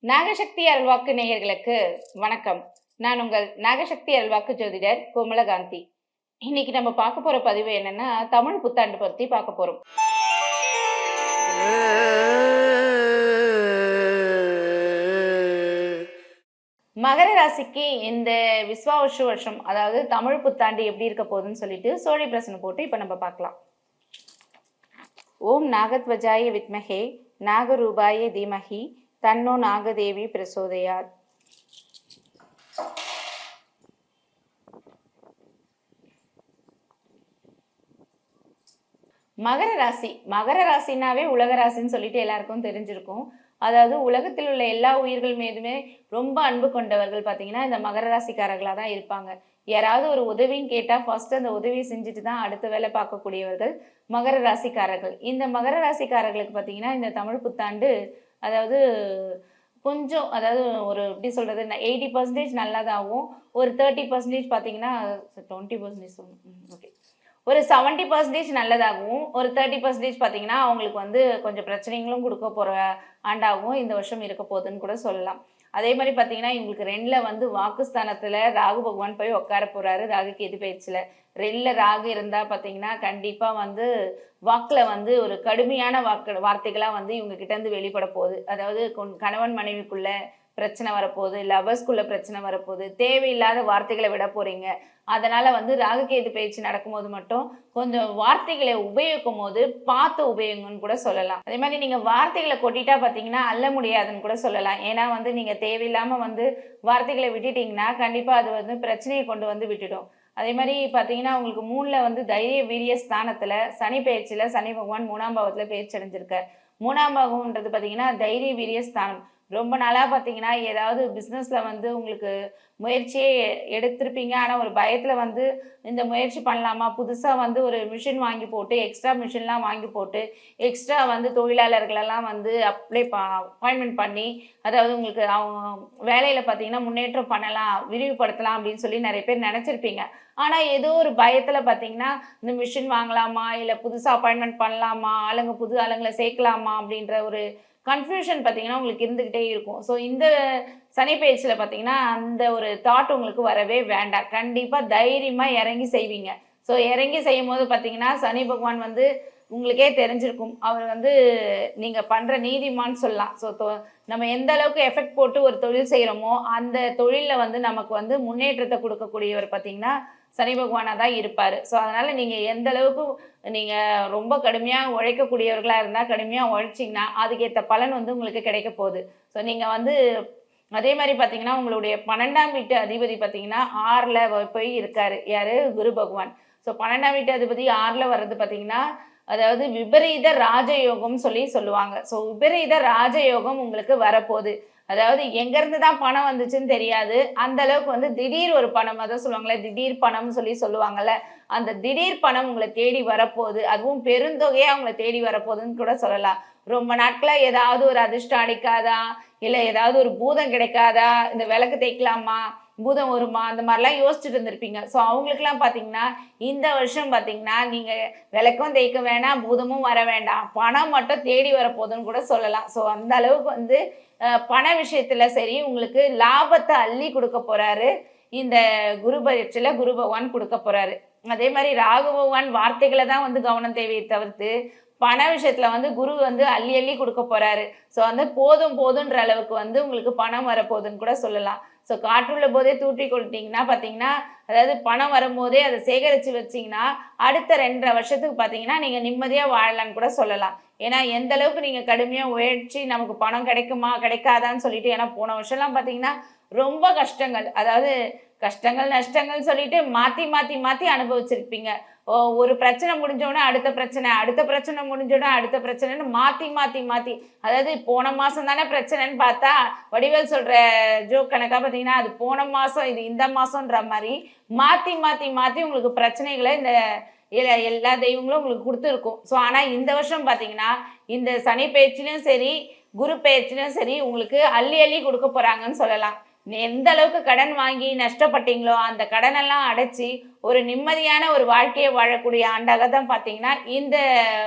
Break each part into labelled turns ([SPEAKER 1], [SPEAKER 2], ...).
[SPEAKER 1] நாகசக்தி அருள்வாக்கு நேயர்களுக்கு வணக்கம். நான் உங்கள் நாகசக்தி அருள்வாக்கு ஜோதிடர் கோமலகாந்தி. இன்னைக்கு நம்ம பார்க்க போற பதிவு என்னன்னா, தமிழ் புத்தாண்டு பத்தி பார்க்க போறோம். மகர ராசிக்கு இந்த விஸ்வாவசு வருஷம், அதாவது தமிழ் புத்தாண்டு எப்படி இருக்க போகுதுன்னு சொல்லிட்டு சோழி பிரசனை போட்டு இப்ப நம்ம பார்க்கலாம். ஓம் நாகத்வஜாய வித்மஹே நாகரூபாய தீமஹி தன்னோ நாகதேவி பிரசோதயாத். மகர ராசினாவே உலக ராசின்னு சொல்லிட்டு எல்லாருக்கும் தெரிஞ்சிருக்கும். அதாவது உலகத்தில் உள்ள எல்லா உயிர்கள் மீதுமே ரொம்ப அன்பு கொண்டவர்கள் பார்த்தீங்கன்னா இந்த மகர ராசிக்காரர்களாக தான் இருப்பாங்க. யாராவது ஒரு உதவின்னு கேட்டால் ஃபர்ஸ்ட் அந்த உதவியை செஞ்சுட்டு தான் அடுத்த வேலை பார்க்கக்கூடியவர்கள் மகர ராசிக்காரர்கள். இந்த மகர ராசிக்காரர்களுக்கு பார்த்தீங்கன்னா இந்த தமிழ் புத்தாண்டு அதாவது கொஞ்சம் அதாவது ஒரு எப்படி சொல்கிறது 80% நல்லதாகவும் ஒரு 30% பார்த்தீங்கன்னா 20% சொல்லணும். ஓகே, ஒரு 70% நல்லதாகவும் ஒரு 30% பார்த்தீங்கன்னா அவங்களுக்கு வந்து கொஞ்சம் பிரச்சனைகளும் கொடுக்க போகிற ஆண்டாகவும் இந்த வருஷம் இருக்க போகுதுன்னு கூட சொல்லலாம். அதே மாதிரி பார்த்தீங்கன்னா இவங்களுக்கு 2ல் வந்து வாக்குஸ்தானத்தில் ராகு பகவான் போய் உட்கார போகிறாரு. ராகு கேது பயிற்சியில் 2ல் ராகு இருந்தால் பார்த்தீங்கன்னா கண்டிப்பாக வந்து வாக்கில் வந்து ஒரு கடுமையான வார்த்தைகளாக வந்து இவங்க கிட்டேருந்து வெளிப்பட போகுது. அதாவது கணவன் மனைவிக்குள்ள பிரச்சனை வரப்போகுது, லவர்ஸ்குள்ள பிரச்சனை வரப்போகுது, தேவையில்லாத வார்த்தைகளை விட போகிறீங்க. அதனால் வந்து ராகுகேது பயிற்சி நடக்கும்போது மட்டும் கொஞ்சம் வார்த்தைகளை உபயோகிக்கும் போது பார்த்து உபயோகம்னு கூட சொல்லலாம். அதே மாதிரி நீங்கள் வார்த்தைகளை கொட்டிட்டா பார்த்தீங்கன்னா அள்ள முடியாதுன்னு கூட சொல்லலாம். ஏன்னா வந்து நீங்கள் தேவையில்லாமல் வந்து வார்த்தைகளை விட்டுட்டிங்கன்னா கண்டிப்பாக அது வந்து பிரச்சனையை கொண்டு வந்து விட்டுடும். அதே மாதிரி பார்த்தீங்கன்னா உங்களுக்கு 3ல் வந்து தைரிய வீரிய ஸ்தானத்தில் சனி பயிற்சியில் சனி பகவான் 3ஆம் பாவத்தில் பயிற்சி அடைஞ்சிருக்கார். 3ஆம் பாவம்ன்றது பார்த்தீங்கன்னா தைரிய வீரிய ஸ்தானம். ரொம்ப நாளாக பார்த்தீங்கன்னா ஏதாவது பிஸ்னஸில் வந்து உங்களுக்கு முயற்சியே எடுத்திருப்பீங்க. ஆனால் ஒரு பயத்தில் வந்து இந்த முயற்சி பண்ணலாமா, புதுசாக வந்து ஒரு மிஷின் வாங்கி போட்டு எக்ஸ்ட்ரா மிஷின்லாம் வாங்கி போட்டு எக்ஸ்ட்ரா வந்து தொழிலாளர்களெல்லாம் வந்து அப்பாயின்மெண்ட் பண்ணி அதாவது உங்களுக்கு அவங்க வேலையில் பார்த்தீங்கன்னா முன்னேற்றம் பண்ணலாம், விரிவுபடுத்தலாம் அப்படின்னு சொல்லி நிறைய பேர் நினச்சிருப்பீங்க. ஆனால் ஏதோ ஒரு பயத்தில் பார்த்தீங்கன்னா இந்த மிஷின் வாங்கலாமா இல்லை புதுசாக அப்பாயின்மெண்ட் பண்ணலாமா, புது ஆளுங்களை சேர்க்கலாமா அப்படின்ற ஒரு கன்ஃபியூஷன் பார்த்தீங்கன்னா உங்களுக்கு இருந்துக்கிட்டே இருக்கும். ஸோ இந்த சனி பயிற்சியில் பார்த்தீங்கன்னா அந்த ஒரு தாட் உங்களுக்கு வரவே வேண்டாம். கண்டிப்பாக தைரியமாக இறங்கி செய்வீங்க. ஸோ இறங்கி செய்யும் போது பார்த்தீங்கன்னா சனி பகவான் வந்து உங்களுக்கே தெரிஞ்சிருக்கும். அவர் வந்து நீங்கள் பண்ணுற நீதிமான்னு சொல்லலாம். ஸோ நம்ம எந்த அளவுக்கு எஃபெக்ட் போட்டு ஒரு தொழில் செய்கிறோமோ அந்த தொழிலில் வந்து நமக்கு வந்து முன்னேற்றத்தை கொடுக்கக்கூடியவர் பார்த்தீங்கன்னா சனி பகவானாக தான் இருப்பார். ஸோ அதனால் நீங்கள் எந்த அளவுக்கு நீங்கள் ரொம்ப கடுமையாக உழைக்கக்கூடியவர்களாக இருந்தால் கடுமையாக உழைச்சிங்கன்னா அதுக்கேற்ற பலன் வந்து உங்களுக்கு கிடைக்க போகுது. ஸோ நீங்கள் வந்து அதே மாதிரி பார்த்தீங்கன்னா உங்களுடைய 12ஆம் வீட்டு அதிபதி பார்த்தீங்கன்னா 6ல் போய் இருக்கார். யார்? குரு பகவான். ஸோ 12ஆம் வீட்டு அதிபதி 6ல் வர்றது பார்த்தீங்கன்னா அதாவது விபரீத ராஜயோகம் சொல்லுவாங்க. ஸோ விபரீத ராஜயோகம் உங்களுக்கு வரப்போகுது. அதாவது எங்கேருந்து தான் பணம் வந்துச்சுன்னு தெரியாது, அந்த அளவுக்கு வந்து திடீர் ஒரு பணம், அதான் சொல்லுவாங்களே திடீர் பணம்னு சொல்லுவாங்கள்ல, அந்த திடீர் பணம் உங்களை தேடி வரப்போகுது. அதுவும் பெருந்தொகையாக உங்களை தேடி வரப்போகுதுன்னு கூட சொல்லலாம். ரொம்ப நாட்களாக ஏதாவது ஒரு அதிர்ஷ்டம் அடிக்காதா, இல்லை ஏதாவது ஒரு பூதம் கிடைக்காதா, இந்த விளக்கு தேய்க்கலாமா, பூதம் வருமா, அந்த மாதிரிலாம் யோசிச்சுட்டு இருந்திருப்பீங்க. ஸோ அவங்களுக்குலாம் பார்த்தீங்கன்னா இந்த வருஷம் பார்த்தீங்கன்னா நீங்கள் விளக்கும் தேய்க்க வேணாம், பூதமும் வர வேண்டாம், பணம் மட்டும் தேடி வரப்போகுதுன்னு கூட சொல்லலாம். ஸோ அந்த அளவுக்கு வந்து பண விஷயத்தில் சரி உங்களுக்கு லாபத்தை அள்ளி கொடுக்க போகிறாரு. இந்த குரு பயிற்சியில் குரு பகவான் கொடுக்க போகிறாரு. அதே மாதிரி ராகு பகவான் வார்த்தைகளை தான் வந்து கவனம் தேவையை தவிர்த்து பண விஷயத்தில் வந்து குரு வந்து அள்ளி அள்ளி கொடுக்க போகிறாரு. ஸோ வந்து போதுன்ற அளவுக்கு வந்து உங்களுக்கு பணம் வரப்போகுதுன்னு கூட சொல்லலாம். ஸோ காற்றுள்ள போதே தூற்றி கொள்ளிட்டிங்கன்னா பார்த்தீங்கன்னா அதாவது பணம் வரும்போதே அதை சேகரித்து வச்சிங்கன்னா அடுத்த 2.5 வருஷத்துக்கு பார்த்தீங்கன்னா நீங்கள் நிம்மதியாக வாழலான்னு கூட சொல்லலாம். ஏன்னா எந்த அளவுக்கு நீங்கள் கடுமையாக உழைச்சி நமக்கு பணம் கிடைக்குமா கிடைக்காதான்னு சொல்லிட்டு, ஏன்னா போன வருஷம்லாம் பார்த்தீங்கன்னா ரொம்ப கஷ்டங்கள், அதாவது கஷ்டங்கள் நஷ்டங்கள் சொல்லிட்டு மாற்றி மாற்றி மாற்றி அனுபவிச்சிருப்பீங்க. ஒரு பிரச்சனை முடிஞ்சோடனே அடுத்த பிரச்சனை முடிஞ்சோடனே அடுத்த பிரச்சனைன்னு மாற்றி மாற்றி மாற்றி, அதாவது போன மாதம் தானே பிரச்சனைன்னு பார்த்தா வடிவேல் சொல்கிற ஜோக் கணக்காக பார்த்தீங்கன்னா அது போன மாதம் இது இந்த மாதம்ன்ற மாதிரி மாற்றி மாற்றி மாற்றி உங்களுக்கு பிரச்சனைகளை இந்த எல்லா தெய்வங்களும் உங்களுக்கு கொடுத்துருக்கும். ஸோ ஆனால் இந்த வருஷம் பார்த்தீங்கன்னா இந்த சனி பயிற்சிலையும் சரி குரு பயிற்சிலையும் சரி உங்களுக்கு அள்ளி அள்ளி கொடுக்க போகிறாங்கன்னு சொல்லலாம். எந்த அளவுக்கு கடன் வாங்கி நஷ்டப்பட்டீங்களோ அந்த கடனெல்லாம் அடைச்சி ஒரு நிம்மதியான ஒரு வாழ்க்கையை வாழக்கூடிய ஆண்டாக தான் பார்த்தீங்கன்னா இந்த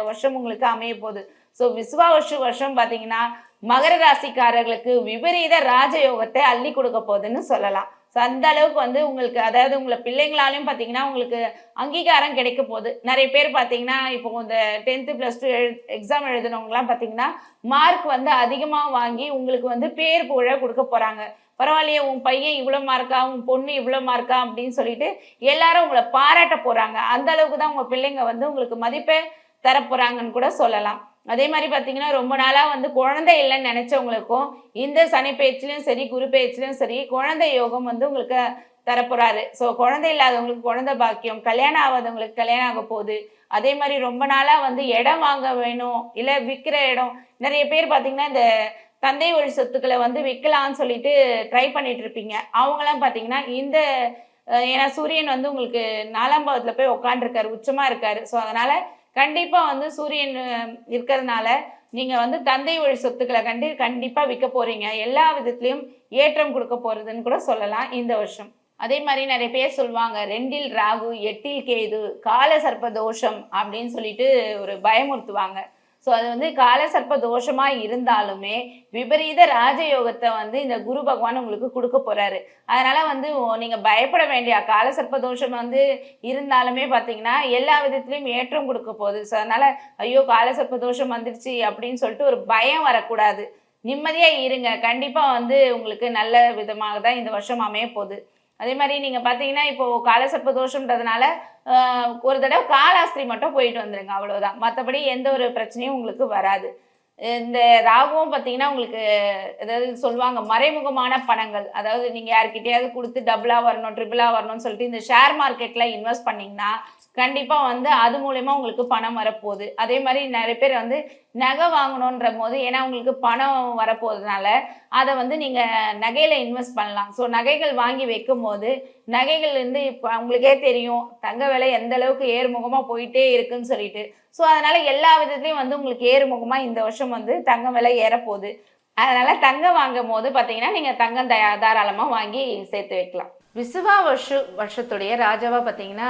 [SPEAKER 1] வருஷம் உங்களுக்கு அமைய போகுது. ஸோ விஸ்வாவசு வருஷம் பார்த்தீங்கன்னா மகர ராசிக்காரர்களுக்கு விபரீத ராஜயோகத்தை அள்ளி கொடுக்க போகுதுன்னு சொல்லலாம். ஸோ அந்த அளவுக்கு வந்து உங்களுக்கு அதாவது உங்களை பிள்ளைங்களாலையும் பார்த்தீங்கன்னா உங்களுக்கு அங்கீகாரம் கிடைக்க போகுது. நிறைய பேர் பார்த்தீங்கன்னா இப்போ இந்த 10th +2 எக்ஸாம் எழுதுனவங்கலாம் பார்த்தீங்கன்னா மார்க் வந்து அதிகமாக வாங்கி உங்களுக்கு வந்து பேர் புகழ கொடுக்க போகிறாங்க. பரவாயில்லையே உன் பையன் இவ்வளோ மார்க்கா, உன் பொண்ணு இவ்வளோ மார்க்கா அப்படின்னு சொல்லிட்டு எல்லாரும் உங்களை பாராட்ட போகிறாங்க. அந்த அளவுக்கு தான் உங்கள் பிள்ளைங்க வந்து உங்களுக்கு மதிப்பை தரப்போகிறாங்கன்னு கூட சொல்லலாம். அதே மாதிரி பார்த்தீங்கன்னா ரொம்ப நாளாக வந்து குழந்தை இல்லைன்னு நினைச்சவங்களுக்கும் இந்த சனி பயிற்சிலையும் சரி குரு பயிற்சிலையும் சரி குழந்தை யோகம் வந்து உங்களுக்கு தரப்போறாரு. ஸோ குழந்தை இல்லாதவங்களுக்கு குழந்தை பாக்கியம், கல்யாணம் ஆகாதவங்களுக்கு கல்யாணம் ஆக போகுது. அதே மாதிரி ரொம்ப நாளாக வந்து இடம் வாங்க வேணும், இல்லை விற்கிற இடம் நிறைய பேர் பார்த்தீங்கன்னா இந்த தந்தை வழி சொத்துக்களை வந்து விற்கலான்னு சொல்லிட்டு ட்ரை பண்ணிட்டு இருப்பீங்க. அவங்களாம் பார்த்தீங்கன்னா இந்த ஏன்னா சூரியன் வந்து உங்களுக்கு 4ஆம் பாவத்தில் போய் உட்காந்துருக்காரு, உச்சமா இருக்காரு. ஸோ அதனால கண்டிப்பா வந்து சூரியன் இருக்கிறதுனால நீங்க வந்து தந்தை வழி சொத்துக்களை கண்டிப்பா விற்க போறீங்க. எல்லா விதத்திலையும் ஏற்றம் கொடுக்க போறதுன்னு கூட சொல்லலாம் இந்த வருஷம். அதே மாதிரி நிறைய பேர் சொல்லுவாங்க 2ல் ராகு 8ல் கேது கால சர்ப்ப தோஷம் அப்படின்னு சொல்லிட்டு ஒரு பயமுறுத்துவாங்க. ஸோ அது வந்து கால சர்ப்ப தோஷமா இருந்தாலுமே விபரீத ராஜயோகத்தை வந்து இந்த குரு பகவான் உங்களுக்கு கொடுக்க போறாரு. அதனால வந்து நீங்க பயப்பட வேண்டிய கால சர்ப்ப தோஷம் வந்து இருந்தாலுமே பார்த்தீங்கன்னா எல்லா விதத்திலையும் ஏற்றம் கொடுக்க போகுது. ஸோ அதனால ஐயோ கால சர்ப்ப தோஷம் வந்துடுச்சு அப்படின்னு சொல்லிட்டு ஒரு பயம் வரக்கூடாது. நிம்மதியா இருங்க. கண்டிப்பா வந்து உங்களுக்கு நல்ல விதமாக தான் இந்த வருஷம் அமைய போகுது. அதே மாதிரி நீங்கள் பார்த்தீங்கன்னா இப்போது காலசர்ப்ப தோஷம்ன்றதுனால ஒரு தடவை காலாஸ்திரி மட்டும் போயிட்டு வந்துடுங்க, அவ்வளோதான். மற்றபடி எந்த ஒரு பிரச்சனையும் உங்களுக்கு வராது. இந்த ராகுவும் பார்த்தீங்கன்னா உங்களுக்கு அதாவது சொல்லுவாங்க மறைமுகமான பணங்கள், அதாவது நீங்கள் யார்கிட்டயாவது கொடுத்து டபுளாக வரணும் ட்ரிபிளாக வரணும்னு சொல்லிட்டு இந்த ஷேர் மார்க்கெட்டில் இன்வெஸ்ட் பண்ணிங்கன்னா கண்டிப்பாக வந்து அது மூலயமா உங்களுக்கு பணம் வரப்போகுது. அதே மாதிரி நிறைய பேர் வந்து நகை வாங்கணுன்ற போது ஏன்னா உங்களுக்கு பணம் வரப்போகிறதுனால அதை வந்து நீங்கள் நகையில் இன்வெஸ்ட் பண்ணலாம். ஸோ நகைகள் வாங்கி வைக்கும் போது நகைகள்லேருந்து இப்போ உங்களுக்கே தெரியும் தங்க விலை எந்த அளவுக்கு ஏறுமுகமாக போயிட்டே இருக்குன்னு சொல்லிட்டு. ஸோ அதனால் எல்லா விதத்துலையும் வந்து உங்களுக்கு ஏறுமுகமாக இந்த வருஷம் வந்து தங்க விலை ஏறப்போகுது. அதனால் தங்கம் வாங்கும் போது பார்த்தீங்கன்னா நீங்கள் தங்கம் தாராளமாக வாங்கி சேர்த்து வைக்கலாம். விசுவா வருஷத்துடைய ராஜாவா பார்த்தீங்கன்னா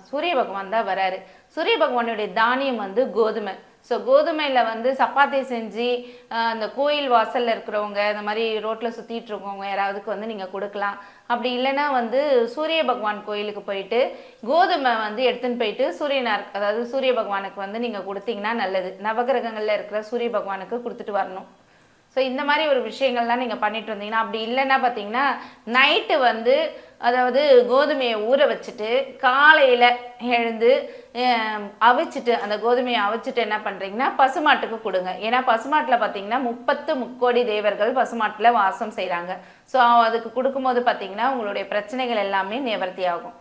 [SPEAKER 1] சூரிய பகவான் தான் வராரு. சூரிய பகவானுடைய தானியம் வந்து கோதுமை. ஸோ கோதுமையில் வந்து சப்பாத்தி செஞ்சு அந்த கோயில் வாசலில் இருக்கிறவங்க இந்த மாதிரி ரோட்டில் சுற்றிட்டு இருக்கவங்க யாராவதுக்கு வந்து நீங்கள் கொடுக்கலாம். அப்படி இல்லைன்னா வந்து சூரிய பகவான் கோயிலுக்கு போயிட்டு கோதுமை வந்து எடுத்துன்னு போயிட்டு சூரியனார் அதாவது சூரிய பகவானுக்கு வந்து நீங்கள் கொடுத்தீங்கன்னா நல்லது. நவகிரகங்களில் இருக்கிற சூரிய பகவானுக்கு கொடுத்துட்டு வரணும். ஸோ இந்த மாதிரி ஒரு விஷயங்கள்லாம் நீங்கள் பண்ணிட்டு வந்தீங்கன்னா, அப்படி இல்லைன்னா பார்த்தீங்கன்னா நைட்டு வந்து அதாவது கோதுமையை ஊற வச்சுட்டு காலையில் எழுந்து அவிச்சிட்டு அந்த கோதுமையை அவிச்சிட்டு என்ன பண்ணுறீங்கன்னா பசுமாட்டுக்கு கொடுங்க. ஏன்னா பசுமாட்டில் பார்த்தீங்கன்னா 30 முக்கோடி தேவர்கள் பசுமாட்டில் வாசம் செய்கிறாங்க. ஸோ அதுக்கு கொடுக்கும்போது பார்த்தீங்கன்னா உங்களுடைய பிரச்சனைகள் எல்லாமே நிவர்த்தி ஆகும்.